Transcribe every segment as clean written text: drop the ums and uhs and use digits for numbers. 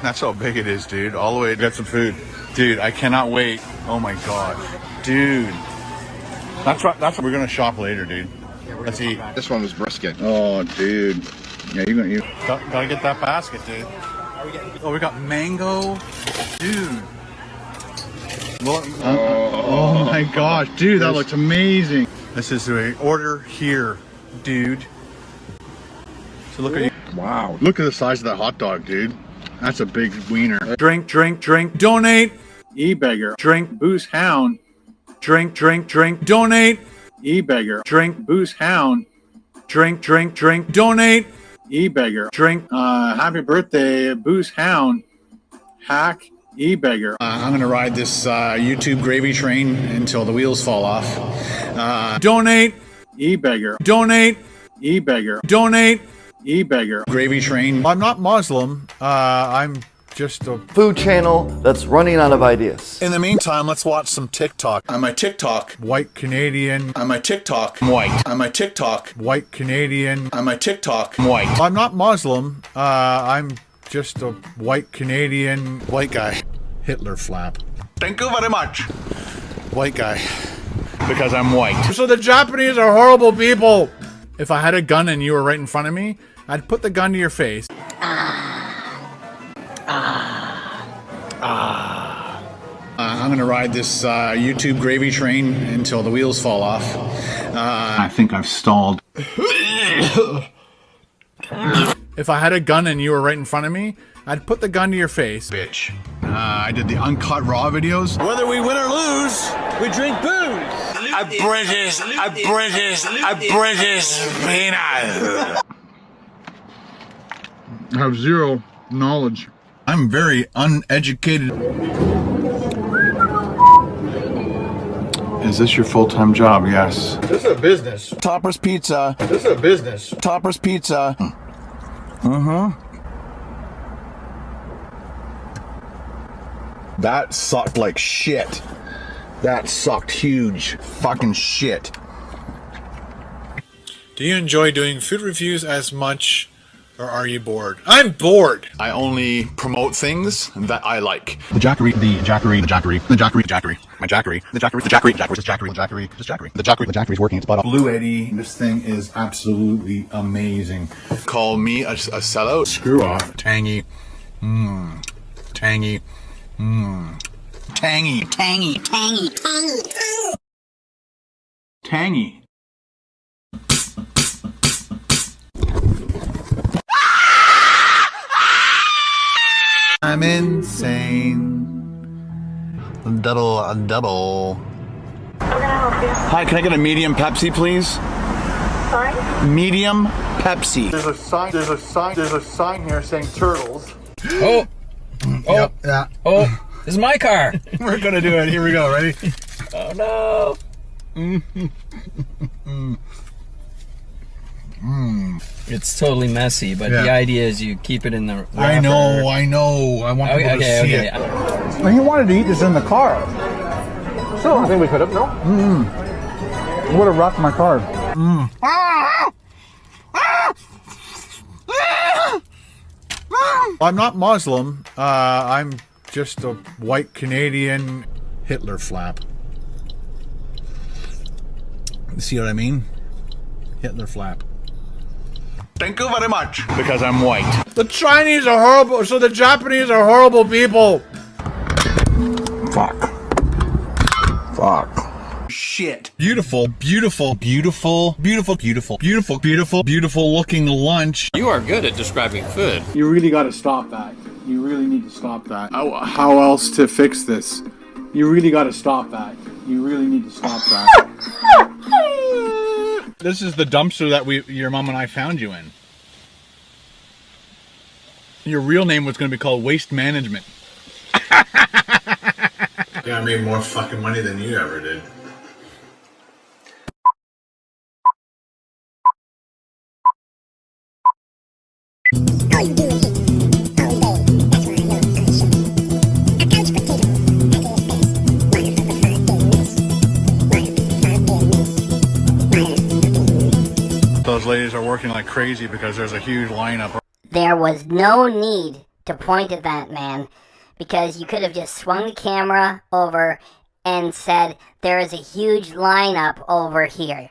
That's how big it is, dude. All the way to get some food. Dude, I cannot wait. Oh my gosh. Dude. That's what we're gonna shop later, dude. Let's eat. This one was brisket. Oh, dude. Yeah, you gotta get that basket, dude. Oh, we got mango. Dude. Oh my gosh, dude, that looks amazing. This is an order here, dude. So look at you. Wow. Look at the size of that hot dog, dude. That's a big wiener. Drink, drink, drink, donate. E-beggar. Drink, booze hound. Drink, drink, drink, donate. E-beggar. Drink, booze hound. Drink, drink, drink, donate. E-beggar. Drink, happy birthday, booze hound. Hack, e-beggar. I'm gonna ride this YouTube gravy train until the wheels fall off. Donate. E-beggar. Donate. E-beggar. Donate. E-beggar. Gravy train. I'm not Muslim. I'm just a food channel that's running out of ideas. In the meantime, let's watch some TikTok. On my TikTok, white Canadian. On my TikTok, white. On my TikTok, white Canadian. On my TikTok, white. I'm not Muslim. I'm just a white Canadian white guy. Hitler flap. Thank you very much. White guy. Because I'm white. So the Japanese are horrible people. If I had a gun and you were right in front of me, I'd put the gun to your face. I'm gonna ride this YouTube gravy train until the wheels fall off. I think I've stalled. If I had a gun and you were right in front of me, I'd put the gun to your face. Bitch. I did the uncut raw videos. Whether we win or lose, we drink booze. A British peanut. I have zero knowledge. I'm very uneducated. Is this your full-time job? Yes. This is a business. Topper's Pizza. This is a business. Topper's Pizza. That sucked like shit. That sucked huge fucking shit. Do you enjoy doing food reviews as much, or are you bored? I'm bored. I only promote things that I like. The Jackery, the Jackery, the Jackery, the Jackery, the Jackery, my Jackery, the Jackery, the Jackery, the Jackery, the Jackery, the Jackery, the Jackery, the Jackery, the Jackery's working its butt off. Blue Eddie, this thing is absolutely amazing. Call me a sellout. Screw off. Tangy. Tangy. Tangy. Tangy. Tangy. Tangy. Tangy. I'm insane. Double. How can I help you? Hi, can I get a medium Pepsi, please? Sorry? Medium Pepsi. There's a sign here saying turtles. Oh. Yep, yeah. Oh, this is my car. We're gonna do it. Here we go. Ready? Oh no. It's totally messy, but the idea is you keep it in the wrapper. I know. I want people to see it. Well, he wanted to eat this in the car. So I think we could have, no? It would have rocked my car. I'm not Muslim. I'm just a white Canadian Hitler flap. See what I mean? Hitler flap. Thank you very much. Because I'm white. The Chinese are horrible, so the Japanese are horrible people. Fuck. Shit. Beautiful looking lunch. You are good at describing food. You really got to stop that. You really need to stop that. How else to fix this? You really got to stop that. You really need to stop that. This is the dumpster that your mom and I found you in. Your real name was going to be called Waste Management. Yeah, I made more fucking money than you ever did. Those ladies are working like crazy because there's a huge lineup. There was no need to point at that man, because you could have just swung the camera over and said, there is a huge lineup over here.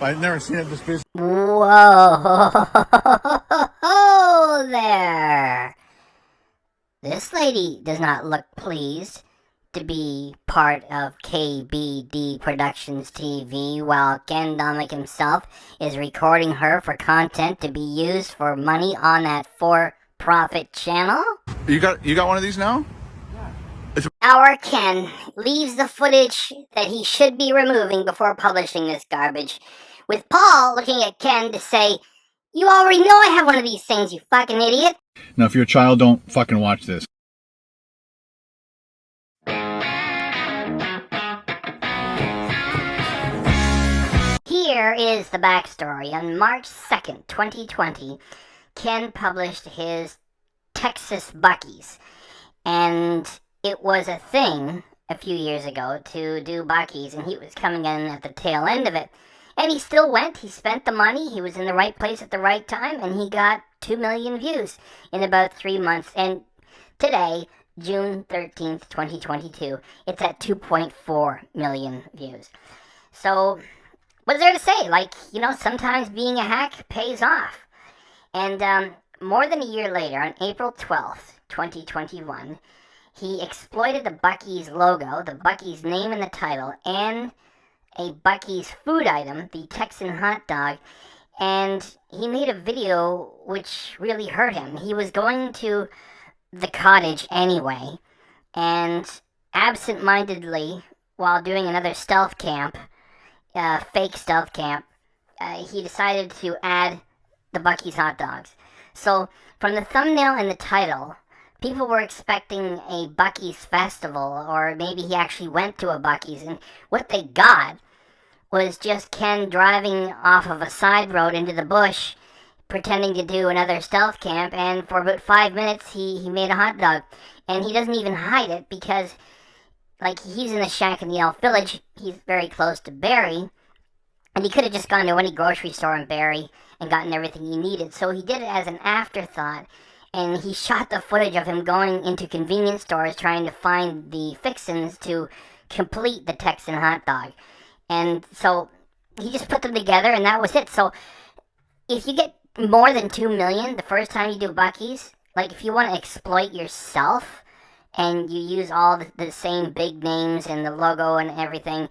I've never seen it this busy. Whoa there. This lady does not look pleased to be part of KBD Productions TV, while Ken Domik himself is recording her for content to be used for money on that for-profit channel. You got one of these now? Our Ken leaves the footage that he should be removing before publishing this garbage, with Paul looking at Ken to say, "You already know I have one of these things, you fucking idiot." Now, if you're a child, don't fucking watch this. Here is the backstory. On March 2nd, 2020, Ken published his Texas Buc-ee's, and it was a thing a few years ago to do Buc-ee's, and he was coming in at the tail end of it. And he still went, he spent the money, he was in the right place at the right time, and he got 2 million views in about 3 months. And today, June 13th, 2022, it's at 2.4 million views. So, what's there to say? Like, you know, sometimes being a hack pays off. And more than a year later, on April 12th, 2021, he exploited the Buc-ee's logo, the Buc-ee's name in the title, and a Buc-ee's food item, the Texan hot dog, and he made a video which really hurt him. He was going to the cottage anyway, and absent-mindedly, while doing another stealth camp, fake stealth camp, he decided to add the Buc-ee's hot dogs. So, from the thumbnail and the title, people were expecting a Buc-ee's festival, or maybe he actually went to a Buc-ee's, and what they got was just Ken driving off of a side road into the bush, pretending to do another stealth camp, and for about 5 minutes he made a hot dog. And he doesn't even hide it, because, like, he's in the shack in the Elf Village, he's very close to Barrie, and he could have just gone to any grocery store in Barrie and gotten everything he needed. So he did it as an afterthought, and he shot the footage of him going into convenience stores trying to find the fixins to complete the Texan hot dog. And so he just put them together, and that was it. So if you get more than 2 million the first time you do Buc-ee's, like, if you want to exploit yourself and you use all the same big names and the logo and everything,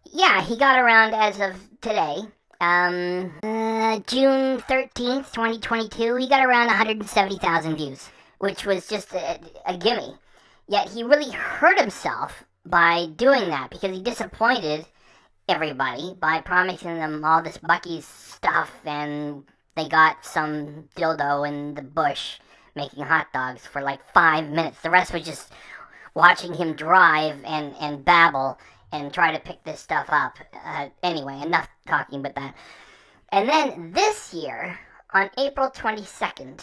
yeah, he got around as of today. June 13th, 2022, he got around 170,000 views, which was just a gimme. Yet he really hurt himself by doing that, because he disappointed everybody by promising them all this Buc-ee's stuff, and they got some dildo in the bush making hot dogs for like 5 minutes. The rest was just watching him drive and babble and try to pick this stuff up. Anyway, enough talking about that. And then this year, on April 22nd,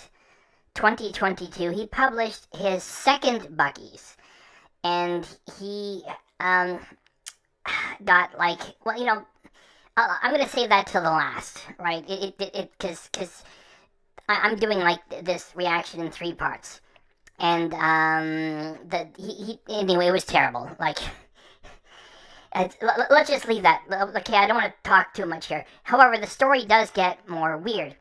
2022, he published his second Buc-ee's. And he got, like, well, you know, I'm going to save that till the last, right? Because I'm doing, like, this reaction in 3 parts. And anyway, it was terrible. Like, let's just leave that. Okay, I don't want to talk too much here. However, the story does get more weird,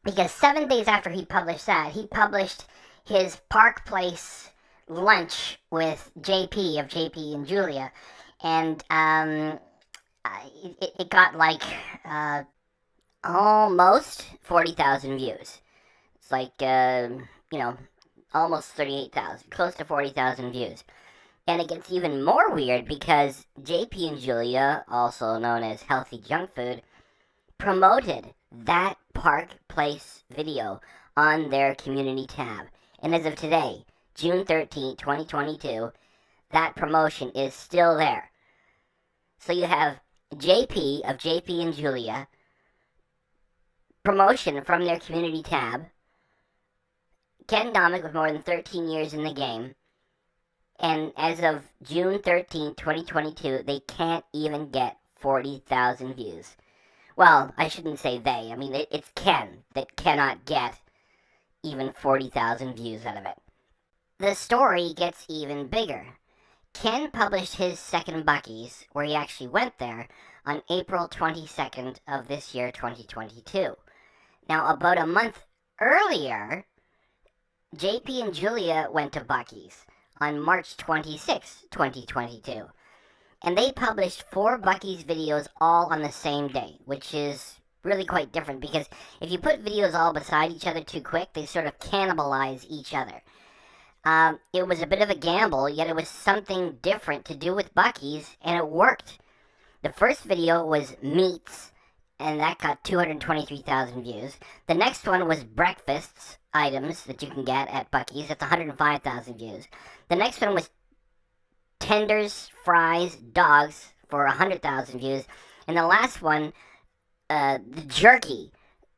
because 7 days after he published that, he published his Park Place lunch with JP of JP and Julia, and it got like almost 40,000 views. It's like you know, almost 38,000, close to 40,000 views. And it gets even more weird, because JP and Julia, also known as Healthy Junk Food, promoted that Park Place video on their community tab. And as of today, June 13, 2022, that promotion is still there. So you have JP of JP and Julia, promotion from their community tab, Ken Domik with more than 13 years in the game, and as of June 13, 2022, they can't even get 40,000 views. Well, I shouldn't say they. I mean, it's Ken that cannot get even 40,000 views out of it. The story gets even bigger. Ken published his second Buc-ee's, where he actually went there, on April 22nd of this year, 2022. Now, about a month earlier, JP and Julia went to Buc-ee's on March 26, 2022. And they published 4 Buc-ee's videos all on the same day, which is really quite different because if you put videos all beside each other too quick, they sort of cannibalize each other. It was a bit of a gamble, yet it was something different to do with Buc-ee's, and it worked. The first video was Meats, and that got 223,000 views. The next one was breakfasts items that you can get at Buc-ee's. That's 105,000 views. The next one was tenders, fries, dogs for 100,000 views. And the last one, the jerky,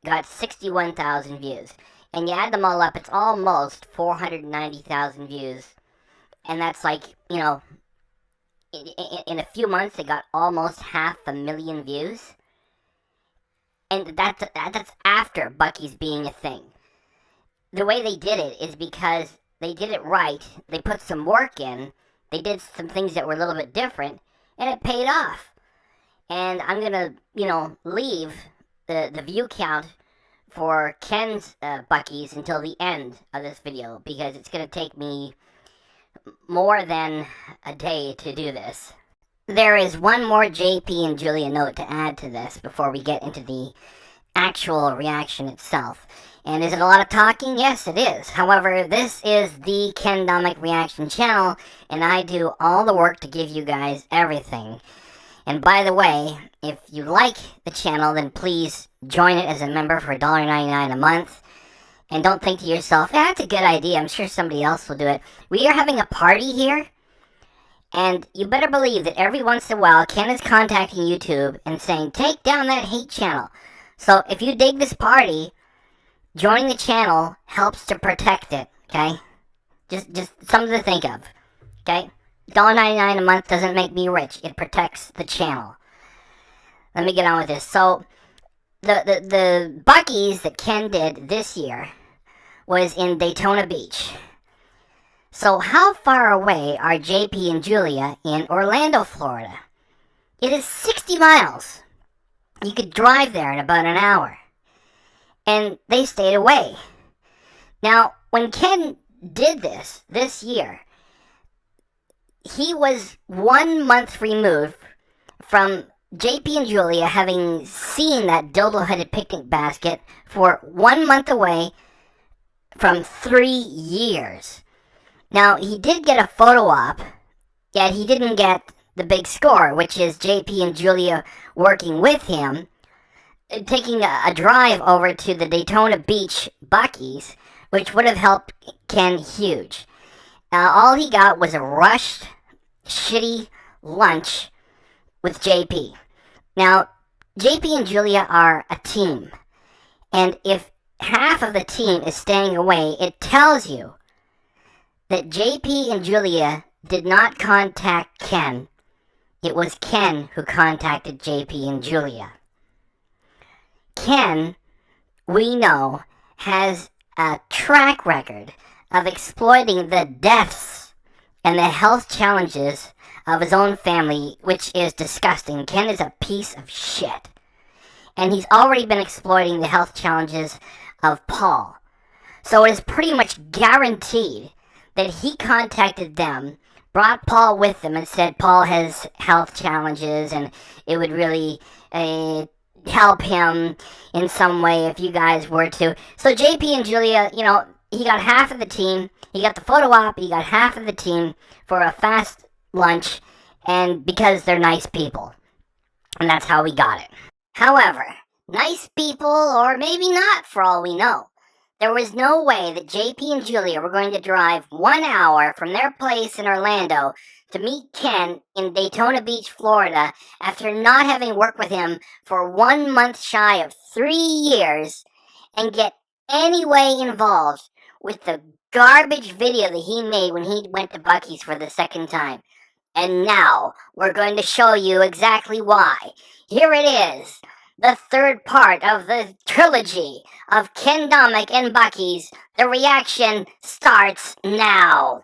got 61,000 views. And you add them all up, it's almost 490,000 views. And that's like, you know, in a few months, they got almost 500,000 views. And that's after Buc-ee's being a thing. The way they did it is because they did it right. They put some work in. They did some things that were a little bit different. And it paid off. And I'm going to, you know, leave the view count for Ken's Buc-ee's until the end of this video. Because it's going to take me more than a day to do this. There is one more JP and Julia note to add to this before we get into the actual reaction itself. And is it a lot of talking? Yes, it is. However, this is the Ken Domik Reaction channel, and I do all the work to give you guys everything. And by the way, if you like the channel, then please join it as a member for $1.99 a month. And don't think to yourself, that's a good idea, I'm sure somebody else will do it. We are having a party here, and you better believe that every once in a while, Ken is contacting YouTube and saying, take down that hate channel. So if you dig this party, joining the channel helps to protect it, okay? Just something to think of, okay? $1.99 a month doesn't make me rich. It protects the channel. Let me get on with this. So, the Buc-ee's that Ken did this year was in Daytona Beach. So, how far away are JP and Julia in Orlando, Florida? It is 60 miles. You could drive there in about an hour. And they stayed away. Now, when Ken did this year, he was 1 month removed from JP and Julia having seen that dildo-headed picnic basket for 1 month away from 3 years. Now, he did get a photo op, yet he didn't get the big score, which is JP and Julia working with him, taking a drive over to the Daytona Beach Buc-ee's, which would have helped Ken huge. All he got was a rushed, shitty lunch with JP. Now, JP and Julia are a team, and if half of the team is staying away, it tells you that JP and Julia did not contact Ken. It was Ken who contacted JP and Julia. Ken, we know, has a track record of exploiting the deaths and the health challenges of his own family, which is disgusting. Ken is a piece of shit. And he's already been exploiting the health challenges of Paul. So it is pretty much guaranteed that he contacted them, brought Paul with him, and said Paul has health challenges and it would really help him in some way if you guys were to. So JP and Julia, you know, he got half of the team. He got the photo op. He got half of the team for a fast lunch, and because they're nice people. And that's how we got it. However, nice people, or maybe not for all we know, there was no way that JP and Julia were going to drive 1 hour from their place in Orlando to meet Ken in Daytona Beach, Florida, after not having worked with him for 1 month shy of 3 years, and get any way involved with the garbage video that he made when he went to Buc-ee's for the second time. And now, we're going to show you exactly why. Here it is. the third part of the trilogy of Ken, Domik, and Buc-ee's. The reaction starts now.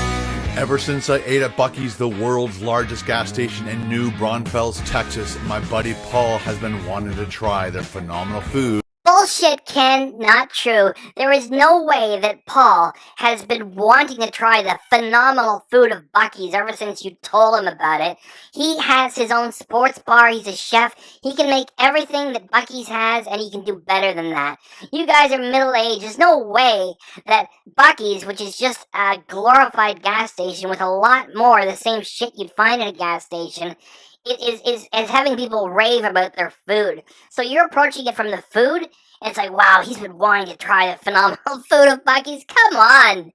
Ever since I ate at Buc-ee's, the world's largest gas station in New Braunfels, Texas, my buddy Paul has been wanting to try their phenomenal food. Bullshit, Ken. Not true. There is no way that Paul has been wanting to try the phenomenal food of Buc-ee's ever since you told him about it. He has his own sports bar. He's a chef. He can make everything that Buc-ee's has, and he can do better than that. You guys are middle-aged. There's no way that Buc-ee's, which is just a glorified gas station with a lot more of the same shit you'd find in a gas station, is having people rave about their food. So you're approaching it from the food, and it's like, wow, he's been wanting to try the phenomenal food of Buc-ee's. Come on!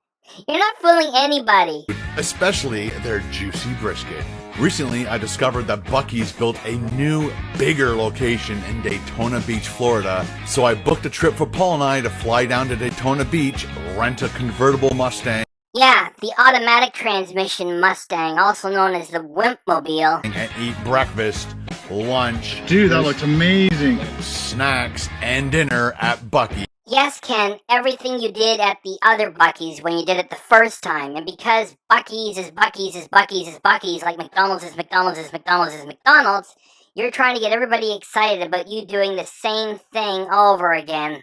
You're not fooling anybody. Especially their juicy brisket. Recently, I discovered that Buc-ee's built a new, bigger location in Daytona Beach, Florida. So I booked a trip for Paul and I to fly down to Daytona Beach, rent a convertible Mustang. Yeah, the automatic transmission Mustang, also known as the Wimpmobile. And eat breakfast, lunch, Dude, that looks amazing. snacks, and dinner at Buc-ee's. Yes, Ken, everything you did at the other Buc-ee's when you did it the first time. And because Buc-ee's is Buc-ee's is Buc-ee's is Buc-ee's, like McDonald's is McDonald's is McDonald's is McDonald's, you're trying to get everybody excited about you doing the same thing over again.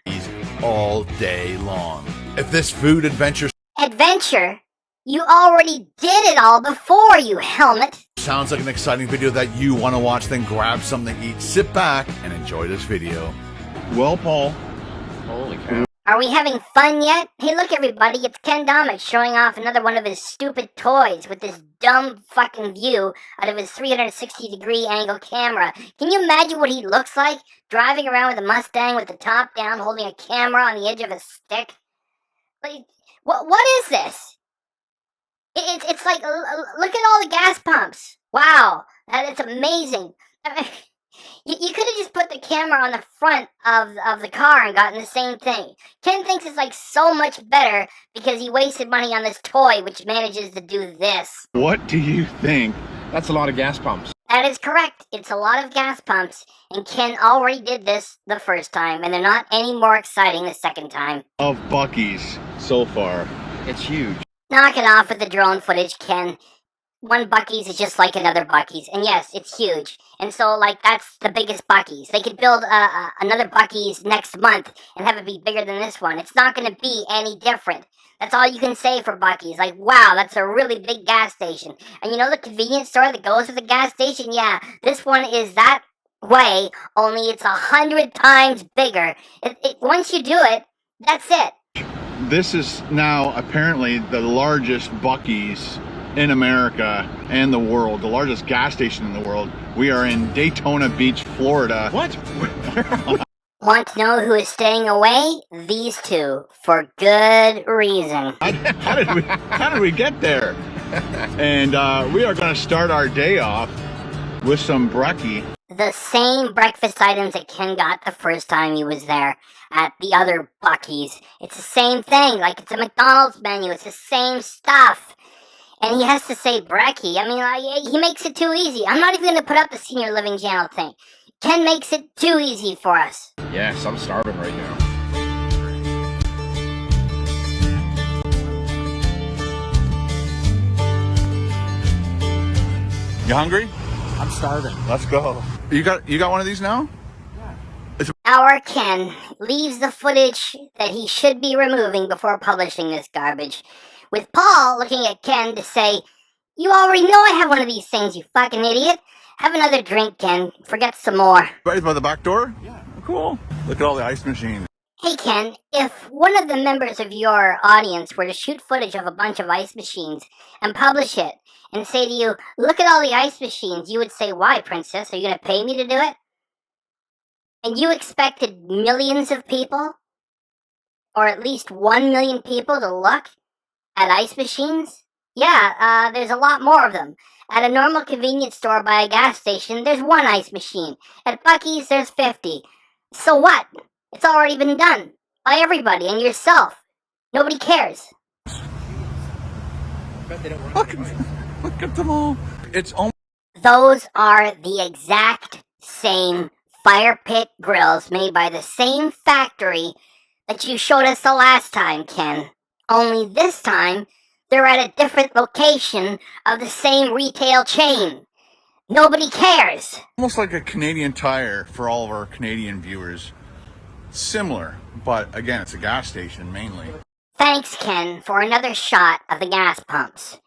All day long. If this food adventure Adventure? You already did it all before, you helmet. sounds like an exciting video that you want to watch, then grab something to eat, sit back, and enjoy this video. Well, Paul, Holy cow. Are we having fun yet? Hey, look everybody, it's Ken Domik showing off another one of his stupid toys with this dumb fucking view out of his 360-degree angle camera. Can you imagine what he looks like driving around with a Mustang with the top down, holding a camera on the edge of a stick? Like, what is this? It's like, look at all the gas pumps. Wow, that's amazing. You could have just put the camera on the front of the car and gotten the same thing. Ken thinks it's like so much better because he wasted money on this toy which manages to do this. what do you think? That's a lot of gas pumps. That is correct. It's a lot of gas pumps, and Ken already did this the first time, and they're not any more exciting the second time. Of Buc-ee's so far. It's huge. Knock it off with the drone footage, Ken. One Buc-ee's is just like another Buc-ee's, and yes, it's huge. And so, like, that's the biggest Buc-ee's. They could build another Buc-ee's next month and have it be bigger than this one. It's not going to be any different. That's all you can say for Buc-ee's. Like, wow, that's a really big gas station. And you know the convenience store that goes with the gas station? Yeah, this one is that way, only it's 100 times bigger. Once you do it, that's it. This is now apparently the largest Buc-ee's in America and the world, the largest gas station in the world. We are in Daytona Beach, Florida. What? Want to know who is staying away? These two, for good reason. How did we get there? And we are going to start our day off with some brekkie. The same breakfast items that Ken got the first time he was there at the other Buc-ee's. It's the same thing, like it's a McDonald's menu, it's the same stuff. And he has to say brekkie. I mean, he makes it too easy. I'm not even going to put up the senior living channel thing. Ken makes it too easy for us. Yes, I'm starving right now. You hungry? I'm starving. Let's go. You got one of these now? Our Ken leaves the footage that he should be removing before publishing this garbage, with Paul looking at Ken to say, "You already know I have one of these things, you fucking idiot. Have another drink, Ken. Forget some more." Right by the back door? Yeah. Cool. Look at all the ice machines. Hey Ken, if one of the members of your audience were to shoot footage of a bunch of ice machines and publish it and say to you, "Look at all the ice machines," you would say, "Why, princess? Are you going to pay me to do it?" And you expected millions of people, or at least 1 million people, to look at ice machines? Yeah, there's a lot more of them. At a normal convenience store by a gas station, there's one ice machine. At Buc-ee's, there's 50. So what? It's already been done. By everybody and yourself. Nobody cares. Look at them all. It's almost Those are the exact same fire pit grills made by the same factory that you showed us the last time, Ken. Only this time, they're at a different location of the same retail chain. Nobody cares. Almost like a Canadian Tire for all of our Canadian viewers. Similar, but again, it's a gas station mainly. Thanks, Ken, for another shot of the gas pumps.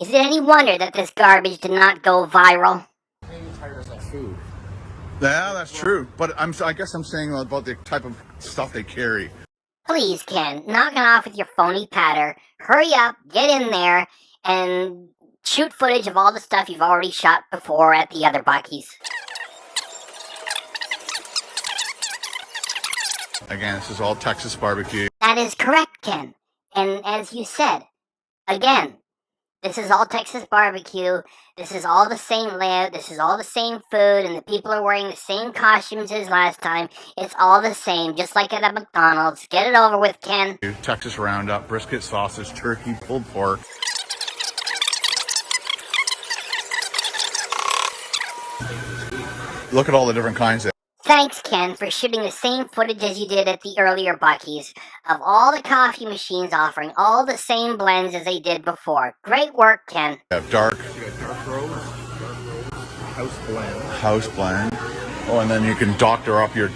Is it any wonder that this garbage did not go viral? Yeah, that's true. But I guess I'm saying about the type of stuff they carry. Please, Ken, knock it off with your phony patter. Hurry up, get in there, and shoot footage of all the stuff you've already shot before at the other Buc-ee's. Again, this is all Texas barbecue. That is correct, Ken. And as you said, again, this is all Texas barbecue. This is all the same layout. This is all the same food. And the people are wearing the same costumes as last time. It's all the same, just like at a McDonald's. Get it over with, Ken. Texas Roundup, brisket, sausage, turkey, pulled pork. Look at all the different kinds of... Thanks, Ken, for shooting the same footage as you did at the earlier Buc-ee's of all the coffee machines offering all the same blends as they did before. Great work, Ken. Dark. Dark roast, House blend. Oh, and then you can doctor up your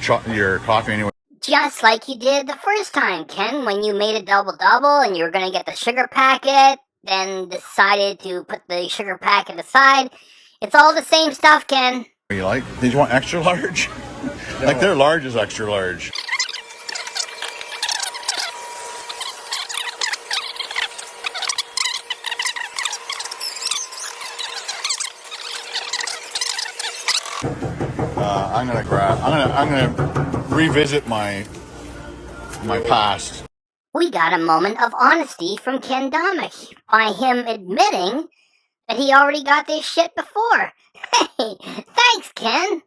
coffee anyway. Just like you did the first time, Ken, when you made a double-double and you were going to get the sugar packet, then decided to put the sugar packet aside. It's all the same stuff, Ken. What do you like? Did you want extra large? No. Like their large is extra large. I'm gonna revisit my past. We got a moment of honesty from Ken Domik by him admitting that he already got this shit before. Hey, thanks, Ken.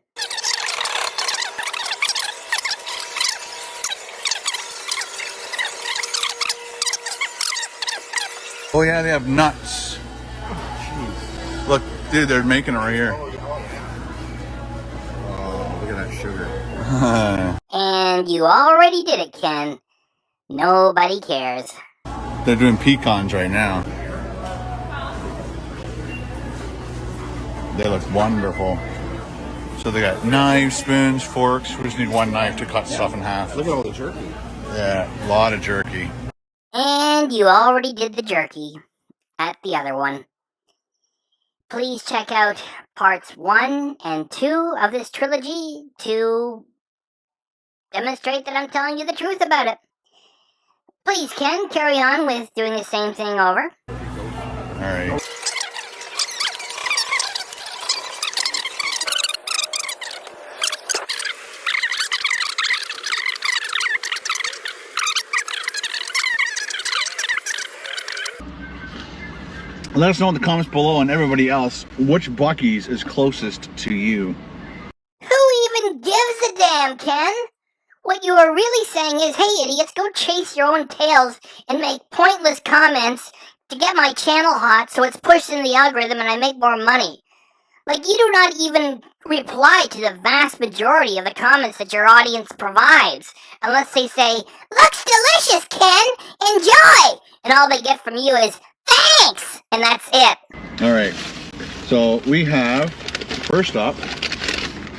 Oh yeah, they have nuts. Look, dude, they're making it right here. Oh, look at that sugar. And you already did it, Ken. Nobody cares. They're doing pecans right now. They look wonderful. So they got knives, spoons, forks. We just need one knife to cut stuff in half. Look at all the jerky. Yeah, a lot of jerky. And you already did the jerky at the other one. Please check out parts 1 and 2 of this trilogy to demonstrate that I'm telling you the truth about it. Please, Ken, carry on with doing the same thing over. Alright. Let us know in the comments below and everybody else, which Buc-ee's is closest to you? Who even gives a damn, Ken? What you are really saying is, hey idiots, go chase your own tails and make pointless comments to get my channel hot so it's pushed in the algorithm and I make more money. Like, you do not even reply to the vast majority of the comments that your audience provides, unless they say, looks delicious, Ken, enjoy! And all they get from you is, thanks! And that's it. Alright, so we have, first up,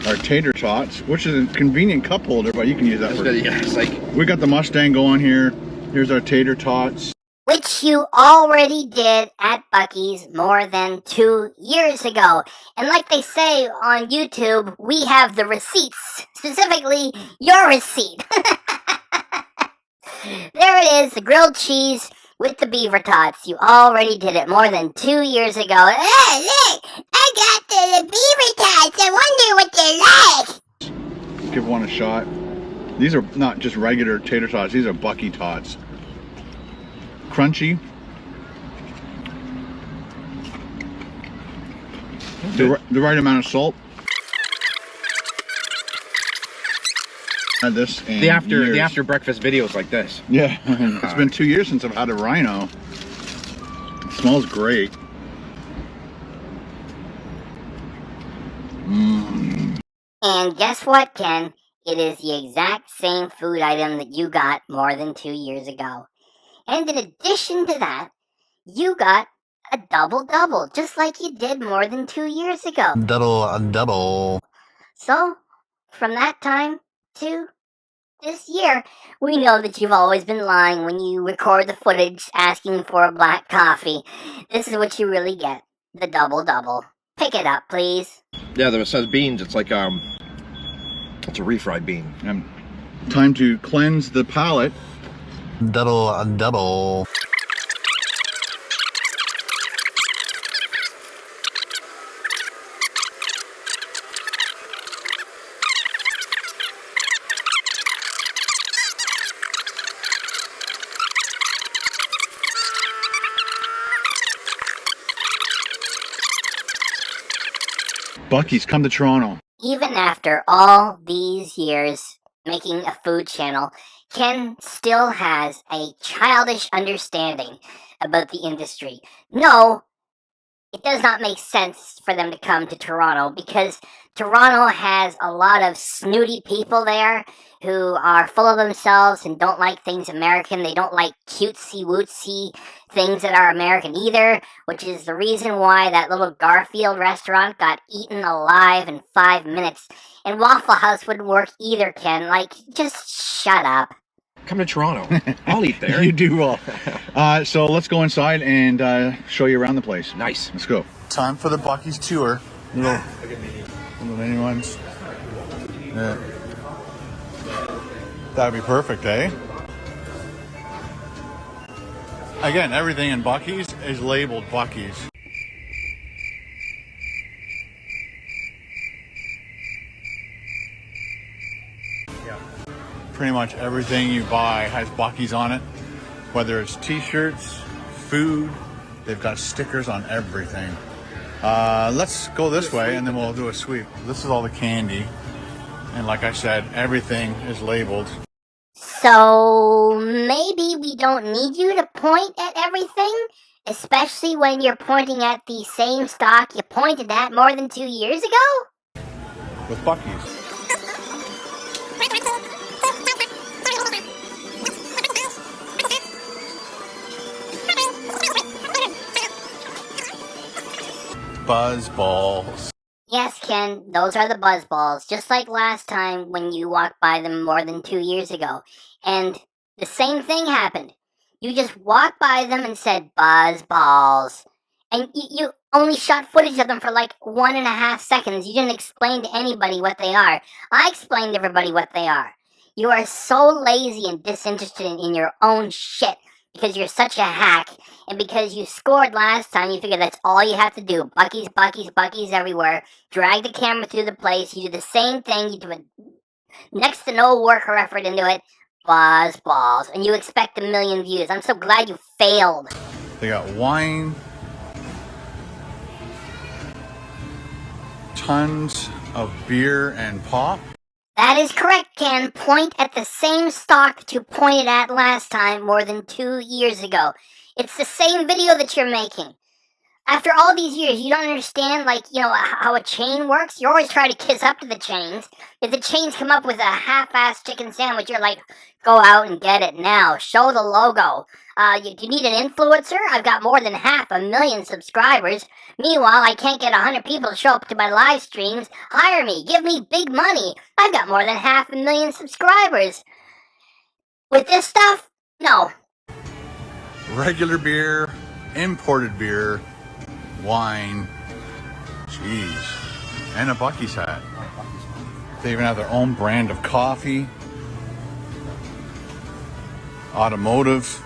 our tater tots, which is a convenient cup holder, but you can use that for... Yeah, it's like... We got the Mustang going here. Here's our tater tots. Which you already did at Buc-ee's more than 2 years ago. And like they say on YouTube, we have the receipts. Specifically, your receipt. There it is, the grilled cheese with the beaver tots. You already did it more than 2 years ago. Hey, look! I got the beaver tots. I wonder what they're like. Give one a shot. These are not just regular tater tots. These are Buc-ee tots. Crunchy. The right amount of salt. Had this in The after years. breakfast videos like this. Yeah, it's been 2 years since I've had a rhino. It smells great. And guess what, Ken? It is the exact same food item that you got more than 2 years ago. And in addition to that, you got a double-double, just like you did more than 2 years ago. Double. So, from that time to this year, we know that you've always been lying when you record the footage asking for a black coffee. This is what you really get, the double-double. Pick it up, please. Yeah, there it says beans. It's like it's a refried bean. Time to cleanse the palate. Double. Buc-ee's, come to Toronto. Even after all these years making a food channel, Ken still has a childish understanding about the industry. No, it does not make sense for them to come to Toronto because Toronto has a lot of snooty people there who are full of themselves and don't like things American. They don't like cutesy-wootsy things that are American either, which is the reason why that little Garfield restaurant got eaten alive in 5 minutes. And Waffle House wouldn't work either, Ken. Like, just shut up. Come to Toronto. I'll eat there. You do well. So let's go inside and show you around the place. Nice. Let's go. Time for the Buc-ee's tour. Little mini ones. Yeah. That'd be perfect, eh? Again, everything in Buc-ee's is labeled Buc-ee's. Pretty much everything you buy has Buc-ee's on it. Whether it's t-shirts, food, they've got stickers on everything. Let's go this way and then we'll do a sweep. This is all the candy. And like I said, everything is labeled. So maybe we don't need you to point at everything, especially when you're pointing at the same stock you pointed at more than 2 years ago? With Buc-ee's. Buzz balls. Yes, Ken, those are the buzz balls, just like last time when you walked by them more than 2 years ago. And the same thing happened. You just walked by them and said buzz balls. And you only shot footage of them for like 1.5 seconds. You didn't explain to anybody what they are. I explained to everybody what they are. You are so lazy and disinterested in your own shit because you're such a hack. And because you scored last time, you figure that's all you have to do. Buc-ee's, Buc-ee's, Buc-ee's everywhere. Drag the camera through the place. You do the same thing. You do it next to no work or effort into it. Buzz balls. And you expect 1 million views. I'm so glad you failed. They got wine. Tons of beer and pop. That is correct, Ken. Point at the same stock that you pointed at last time more than 2 years ago. It's the same video that you're making. After all these years, you don't understand, like, you know, how a chain works? You always try to kiss up to the chains. If the chains come up with a half-assed chicken sandwich, you're like, go out and get it now. Show the logo. Do you need an influencer? I've got more than 500,000 subscribers. Meanwhile, I can't get 100 people to show up to my live streams. Hire me. Give me big money. I've got more than 500,000 subscribers. With this stuff? No. Regular beer, imported beer, wine, jeez, and a Buc-ee's hat. They even have their own brand of coffee, automotive,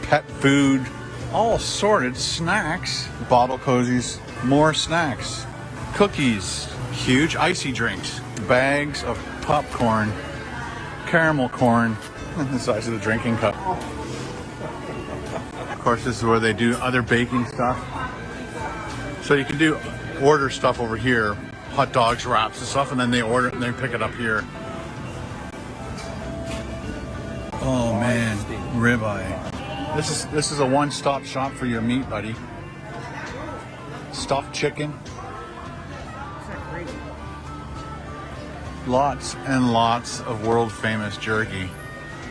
pet food, all sorted snacks, bottle cozies, more snacks, cookies, huge icy drinks, bags of popcorn, caramel corn, the size of the drinking cup. Of course, this is where they do other baking stuff. So you can order stuff over here, hot dogs, wraps and stuff, and then they order it and they pick it up here. Oh man, ribeye. This is a one-stop shop for your meat, buddy. Stuffed chicken, Lots and lots of world famous jerky.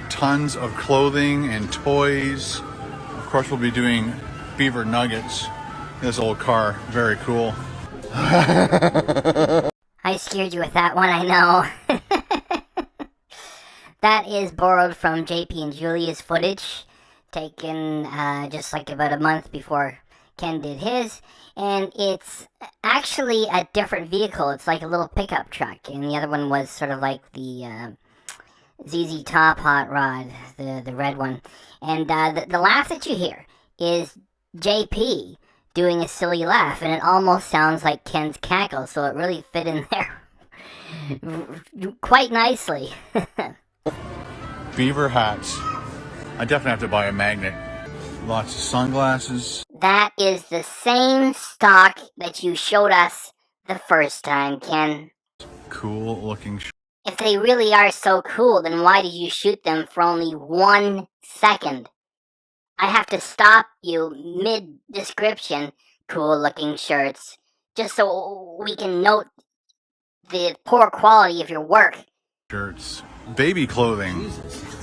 Tons of clothing and toys. Of course, we'll be doing beaver nuggets. This old car, very cool. I scared you with that one, I know. That is borrowed from JP and Julia's footage, taken just like about a month before Ken did his. And it's actually a different vehicle. It's like a little pickup truck. And the other one was sort of like the ZZ Top hot rod, the red one. And the laugh that you hear is JP doing a silly laugh. And it almost sounds like Ken's cackle. So it really fit in there quite nicely. Beaver hats. I definitely have to buy a magnet. Lots of sunglasses. That is the same stock that you showed us the first time, Ken. Cool looking. If they really are so cool, then why did you shoot them for only 1 second? I have to stop you mid-description, cool looking shirts, just so we can note the poor quality of your work. Shirts. Baby clothing.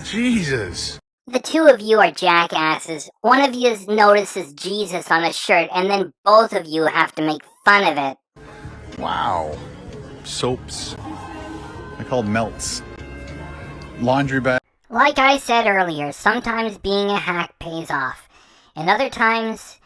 Jesus. The two of you are jackasses. One of you notices Jesus on a shirt, and then both of you have to make fun of it. Wow. Soaps. They're called melts. Laundry bag. Like I said earlier, sometimes being a hack pays off. And other times,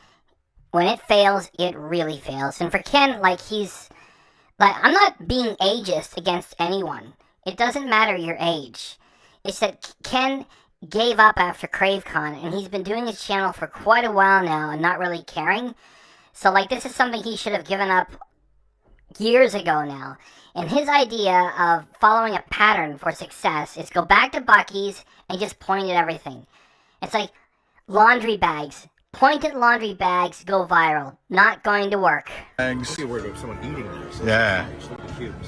when it fails, it really fails. And for Ken, I'm not being ageist against anyone. It doesn't matter your age. It's that Ken gave up after CraveCon, and he's been doing his channel for quite a while now and not really caring. So, this is something he should have given up years ago now. And his idea of following a pattern for success is go back to Buc-ee's and just point at everything. It's like laundry bags. Point at laundry bags, go viral. Not going to work. Bags. Be worried about someone eating there. So Yeah.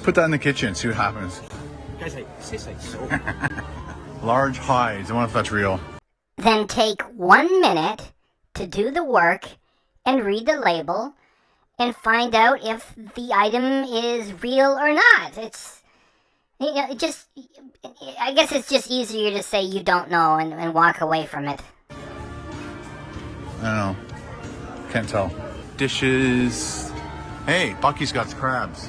Put that in the kitchen, see what happens. Guys, it tastes like soap. Large hides. I wonder if that's real. Then take 1 minute to do the work and read the label and find out if the item is real or not. It's, I guess it's just easier to say you don't know and walk away from it. I don't know. Can't tell. Dishes. Hey, Buc-ee's got the crabs.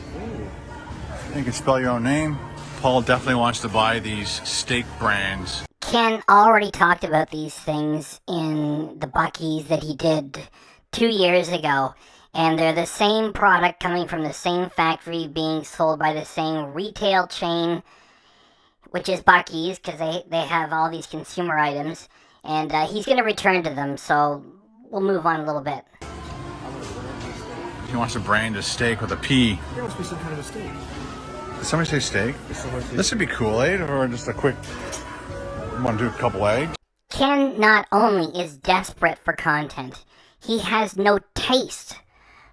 You can spell your own name. Paul definitely wants to buy these steak brands. Ken already talked about these things in the Buc-ee's that he did 2 years ago. And they're the same product coming from the same factory being sold by the same retail chain, which is Buc-ee's, because they have all these consumer items. And he's going to return to them, so we'll move on a little bit. He wants to brand a steak with a P. There must be some kind of a steak. Did somebody say steak? This would be Kool-Aid, or just a quick... Want to do a couple eggs? Ken not only is desperate for content, he has no taste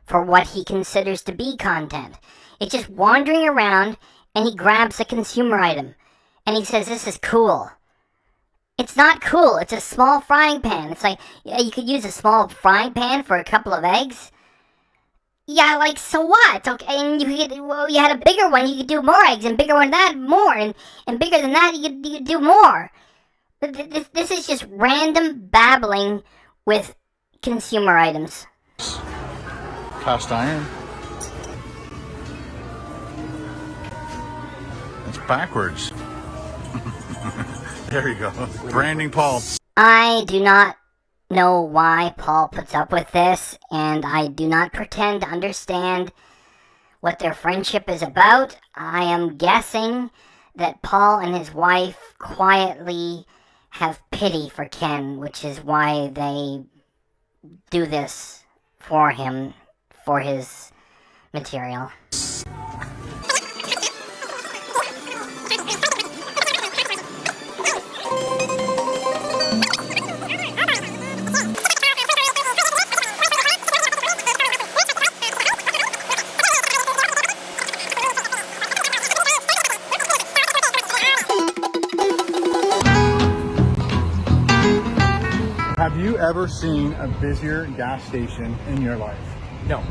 for what he considers to be content. It's just wandering around, and he grabs a consumer item, and he says, this is cool. It's not cool. It's a small frying pan. It's like, you could use a small frying pan for a couple of eggs. Yeah, so what? Okay, and you had a bigger one, you could do more eggs, and bigger than that, more, and bigger than that, you could do more. This is just random babbling with consumer items. Cast iron. It's backwards. There you go. Branding Paul. I do not know why Paul puts up with this, and I do not pretend to understand what their friendship is about. I am guessing that Paul and his wife quietly have pity for Ken, which is why they do this for him, for his material. Have you ever seen a busier gas station in your life? No.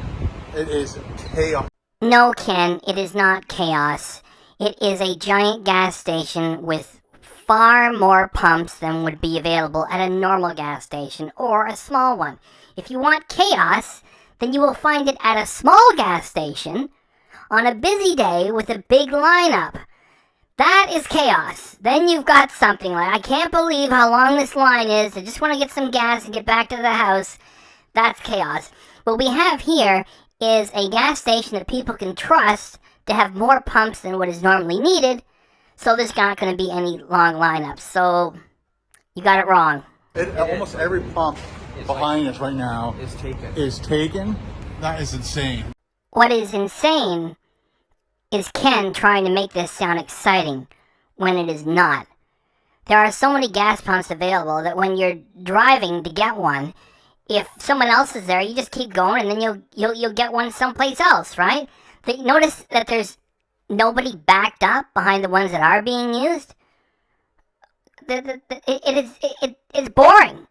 It is chaos. No, Ken, it is not chaos. It is a giant gas station with far more pumps than would be available at a normal gas station or a small one. If you want chaos, then you will find it at a small gas station on a busy day with a big lineup. That is chaos. Then you've got something like, I can't believe how long this line is. I just want to get some gas and get back to the house. That's chaos. What we have here is a gas station that people can trust to have more pumps than what is normally needed. So there's not going to be any long lineups. So you got it wrong. Almost every pump behind us right now is taken. That is insane. What is insane is Ken trying to make this sound exciting when it is not. There are so many gas pumps available that when you're driving to get one, if someone else is there, you just keep going and then you'll get one someplace else, right? Notice that there's nobody backed up behind the ones that are being used. It's boring.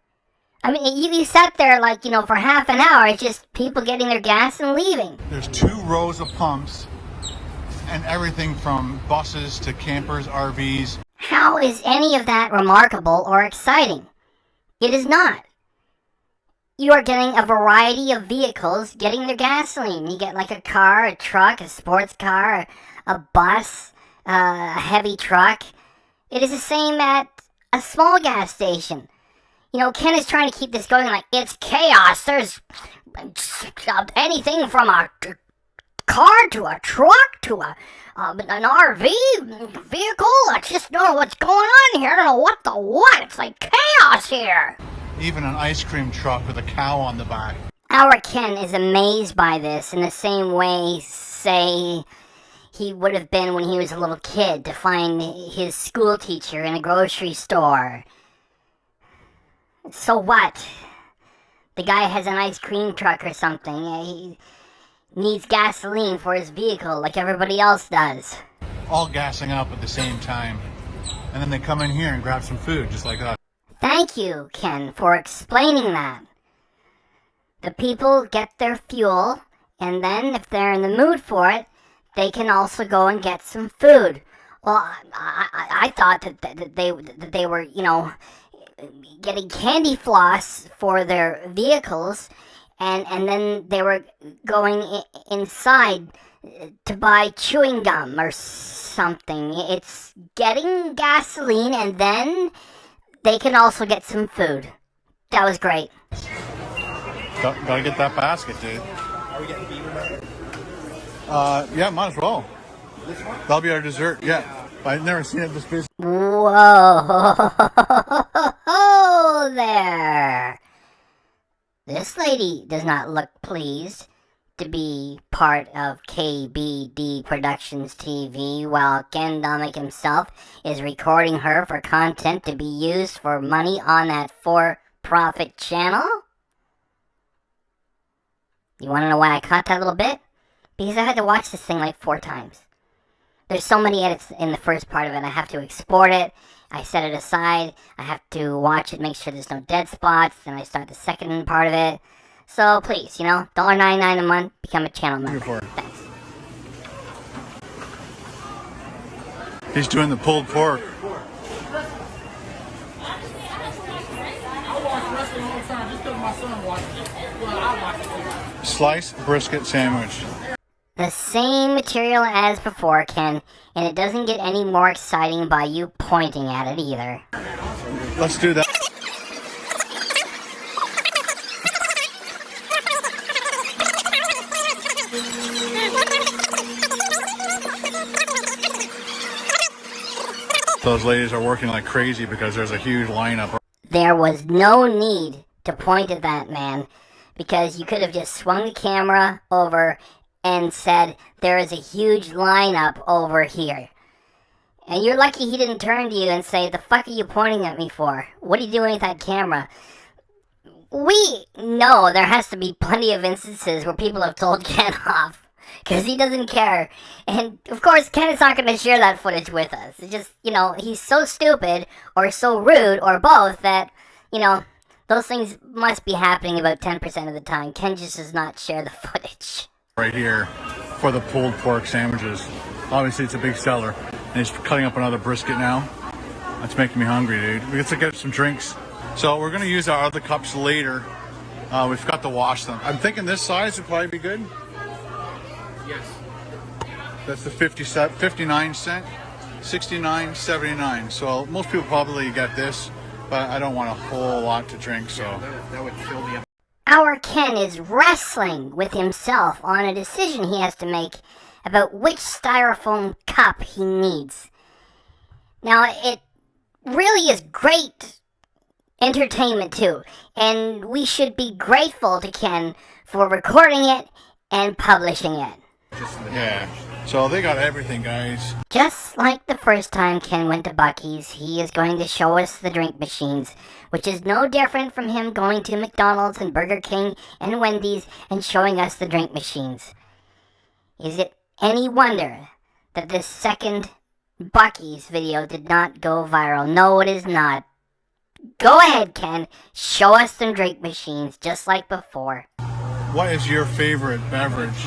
I mean, you sat there like, for half an hour. It's just people getting their gas and leaving. There's 2 rows of pumps and everything from buses to campers, RVs. How is any of that remarkable or exciting? It is not. You are getting a variety of vehicles getting their gasoline. You get like a car, a truck, a sports car, a bus, a heavy truck. It is the same at a small gas station. Ken is trying to keep this going like it's chaos. There's anything from a car to a truck to an RV vehicle. I just don't know what's going on here. I don't know what. It's like chaos here. Even an ice cream truck with a cow on the back. Our Ken is amazed by this in the same way, say, he would have been when he was a little kid to find his school teacher in a grocery store. So what? The guy has an ice cream truck or something. He needs gasoline for his vehicle like everybody else does. All gassing up at the same time. And then they come in here and grab some food just like us. Thank you, Ken, for explaining that. The people get their fuel, and then if they're in the mood for it, they can also go and get some food. Well, I thought that they were, getting candy floss for their vehicles, and then they were going inside to buy chewing gum or something. It's getting gasoline, and then they can also get some food. That was great. Gotta get that basket, dude. Are we getting beaver? Yeah, might as well. This one? That'll be our dessert, yeah. I've never seen it this busy. Whoa there. This lady does not look pleased to be part of KBD Productions TV while Ken Domik himself is recording her for content to be used for money on that for-profit channel. You want to know why I caught that little bit? Because I had to watch this thing like 4 times. There's so many edits in the first part of it. I have to export it. I set it aside. I have to watch it, make sure there's no dead spots. Then I start the second part of it. So please, $1.99 a month, become a channel member. Thanks. He's doing the pulled pork. Sliced brisket sandwich. The same material as before, Ken, and it doesn't get any more exciting by you pointing at it either. Let's do that. Those ladies are working like crazy because there's a huge lineup. There was no need to point at that man, because you could have just swung the camera over and said, there is a huge lineup over here. And you're lucky he didn't turn to you and say, the fuck are you pointing at me for? What are you doing with that camera? We know there has to be plenty of instances where people have told Ken off, because he doesn't care. And, of course, Ken is not going to share that footage with us. It's just, he's so stupid or so rude or both that, those things must be happening about 10% of the time. Ken just does not share the footage. Right here for the pulled pork sandwiches. Obviously, it's a big seller. And he's cutting up another brisket now. That's making me hungry, dude. We get to get some drinks. So we're gonna use our other cups later. We forgot to wash them. I'm thinking this size would probably be good. Yes. That's the 59 cent, 69.79. So most people probably get this, but I don't want a whole lot to drink, so. That would fill the. Our Ken is wrestling with himself on a decision he has to make about which styrofoam cup he needs. Now, it really is great entertainment too, and we should be grateful to Ken for recording it and publishing it. Yeah, so they got everything, guys. Just like the first time Ken went to Buc-ee's, he is going to show us the drink machines, which is no different from him going to McDonald's and Burger King and Wendy's and showing us the drink machines. Is it any wonder that this second Buc-ee's video did not go viral? No, it is not. Go ahead, Ken. Show us some drink machines just like before. What is your favorite beverage?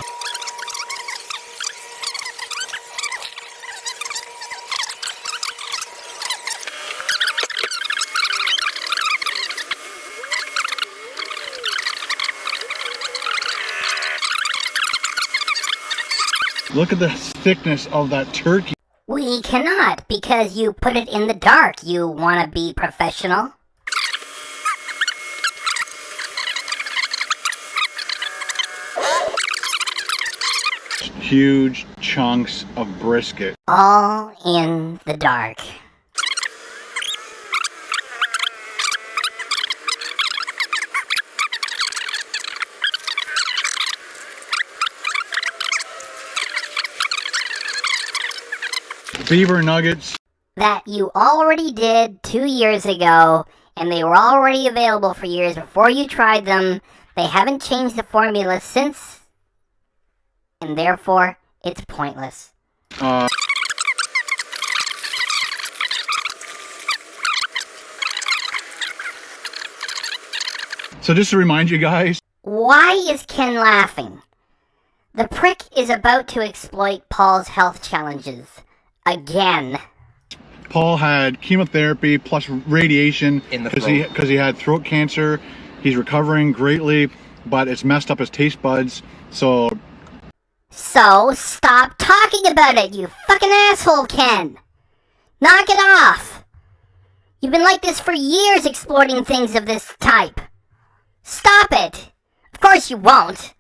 Look at the thickness of that turkey. We cannot, because you put it in the dark. You want to be professional? Huge chunks of brisket. All in the dark. Beaver nuggets. That you already did 2 years ago, and they were already available for years before you tried them. They haven't changed the formula since, and therefore, it's pointless. So just to remind you guys. Why is Ken laughing? The prick is about to exploit Paul's health challenges. Again. Paul had chemotherapy plus radiation In the because he had throat cancer. He's recovering greatly, but it's messed up his taste buds. So stop talking about it, you fucking asshole, Ken. Knock it off. You've been like this for years, exploiting things of this type. Stop it. Of course you won't.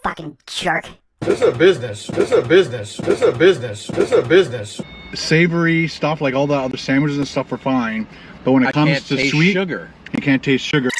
Fucking jerk. This is a business. This is a business. This is a business. This is a business. savory stuff like all the other sandwiches and stuff are fine, but when it comes to sweet, sugar. You can't taste sugar.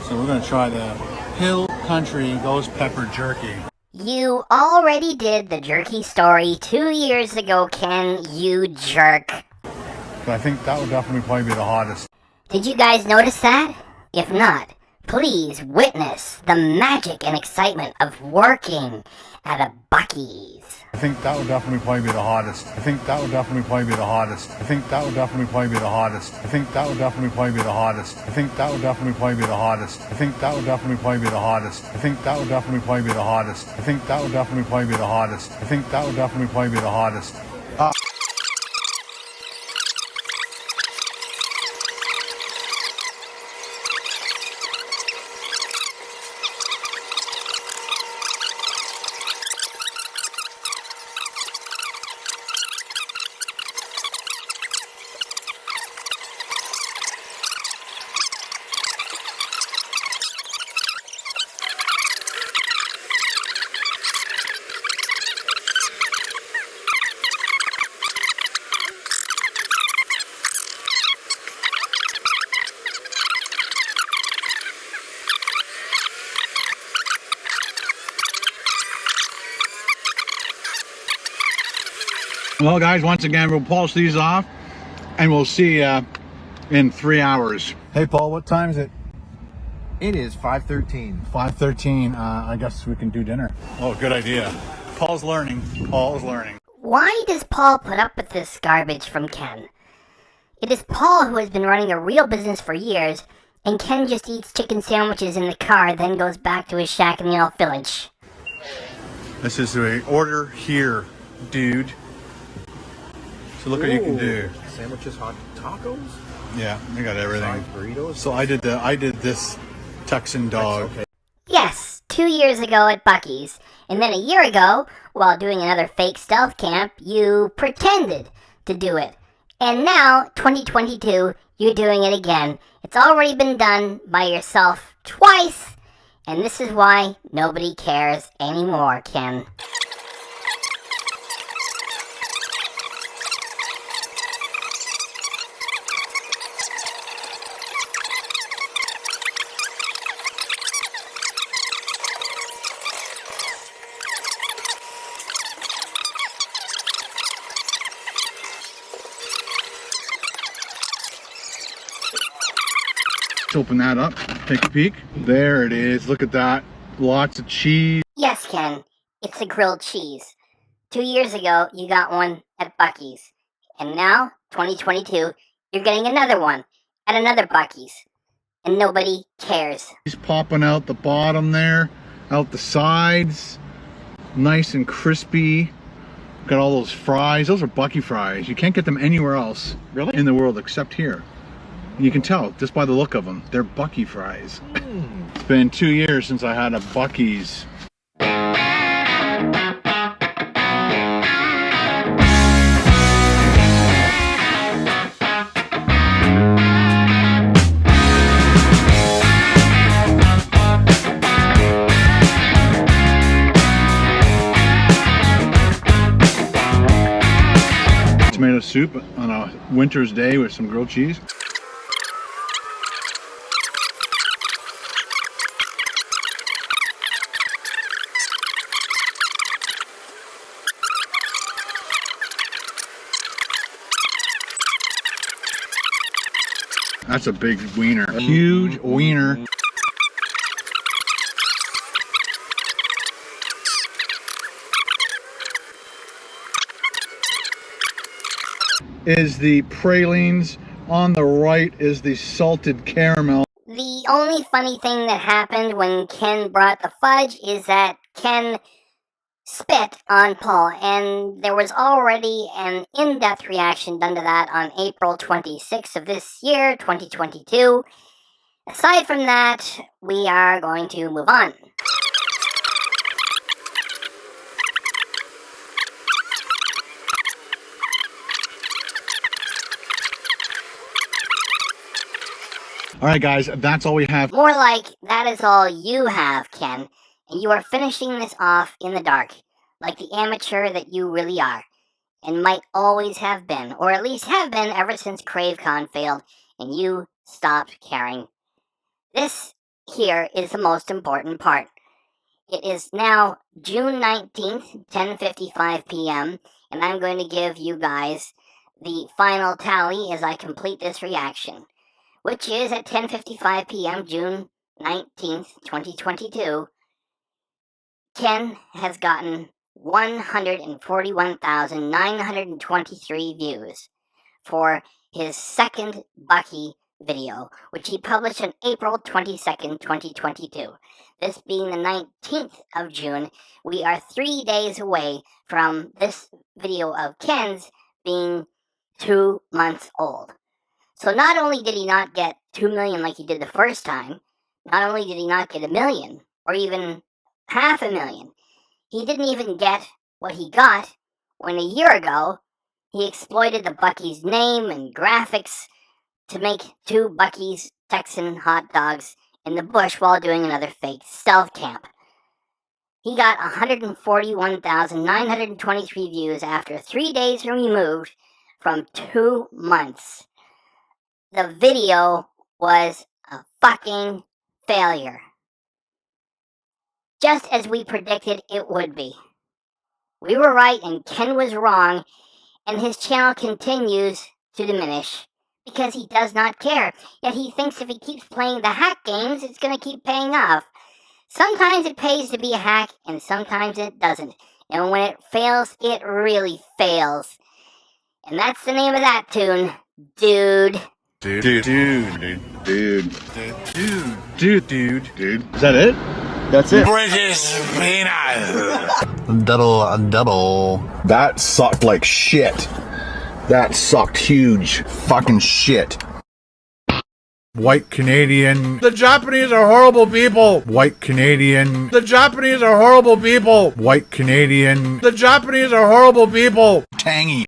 So we're gonna try the Hill Country Ghost Pepper Jerky. You already did the jerky story 2 years ago, Ken, you jerk. But I think that would definitely probably be the hottest. Did you guys notice that? If not, please witness the magic and excitement of working at a Buc-ee's. I think that would definitely probably be the hottest. I think that would definitely probably be the hottest. I think that would definitely probably be the hottest. I think that would definitely probably be the hottest. I think that would definitely probably be the hottest. I think that would definitely probably be the hottest. I think that would definitely probably be the hottest. I think that would definitely probably be the hottest. I think that would definitely probably be the hottest. Well, guys, once again, we'll polish these off, and we'll see you in 3 hours. Hey, Paul, what time is it? It is 5:13. 5:13. I guess we can do dinner. Oh, good idea. Paul's learning. Paul's learning. Why does Paul put up with this garbage from Ken? It is Paul who has been running a real business for years, and Ken just eats chicken sandwiches in the car, then goes back to his shack in the old village. This is a order here, dude. So look what you can do. Sandwiches, hot tacos, Yeah, they got everything. burritos. So I did this Texan dog. Okay. Yes, 2 years ago at Buc-ee's, and then a year ago, while doing another fake stealth camp, you pretended to do it. And now, 2022, you're doing it again. It's already been done by yourself twice, and this is why nobody cares anymore, Ken. Let's open that up, take a peek. There it is, look at that. Lots of cheese. Yes, Ken, it's a grilled cheese. 2 years ago, you got one at Buc-ee's. And now, 2022, you're getting another one at another Buc-ee's. And nobody cares. He's popping out the bottom there, out the sides. Nice and crispy. Got all those fries. Those are Buc-ee fries. You can't get them anywhere else Really? in the world except here. You can tell just by the look of them. They're Buc-ee fries. It's been 2 years since I had a Buc-ee's. Tomato soup on a winter's day with some grilled cheese. That's a big wiener. A huge wiener. Is the pralines. On the right is the salted caramel. The only funny thing that happened when Ken brought the fudge is that Ken spit on Paul, and there was already an in-depth reaction done to that on April 26th of this year, 2022. Aside from that, we are going to move on. Alright guys, that's all we have. More like, that is all you have, Ken, and you are finishing this off in the dark, like the amateur that you really are, and might always have been, or at least have been ever since CraveCon failed, and you stopped caring. This here is the most important part. It is now June 19th, 10:55 p.m., and I'm going to give you guys the final tally as I complete this reaction, which is at 10:55 p.m., June 19th, 2022, Ken has gotten 141,923 views for his second Buc-ee video, which he published on April 22nd, 2022. This being the 19th of June, we are 3 days away from this video of Ken's being 2 months old. So not only did he not get 2 million like he did the first time, not only did he not get 1 million, or even 500,000, he didn't even get what he got when a year ago he exploited the Buc-ee's name and graphics to make 2 Buc-ee's Texan hot dogs in the bush while doing another fake stealth camp. He got 141,923 views after 3 days removed from 2 months. The video was a fucking failure. Just as we predicted it would be. We were right and Ken was wrong, and his channel continues to diminish because he does not care. Yet he thinks if he keeps playing the hack games, it's going to keep paying off. Sometimes it pays to be a hack, and sometimes it doesn't. And when it fails, it really fails. And that's the name of that tune. Dude. Dude. Dude. Dude. Dude. Dude. Is that it? That's it. British peanut. Double. That sucked like shit. That sucked huge fucking shit. White Canadian. The Japanese are horrible people. White Canadian. The Japanese are horrible people. White Canadian. The Japanese are horrible people. Tangy.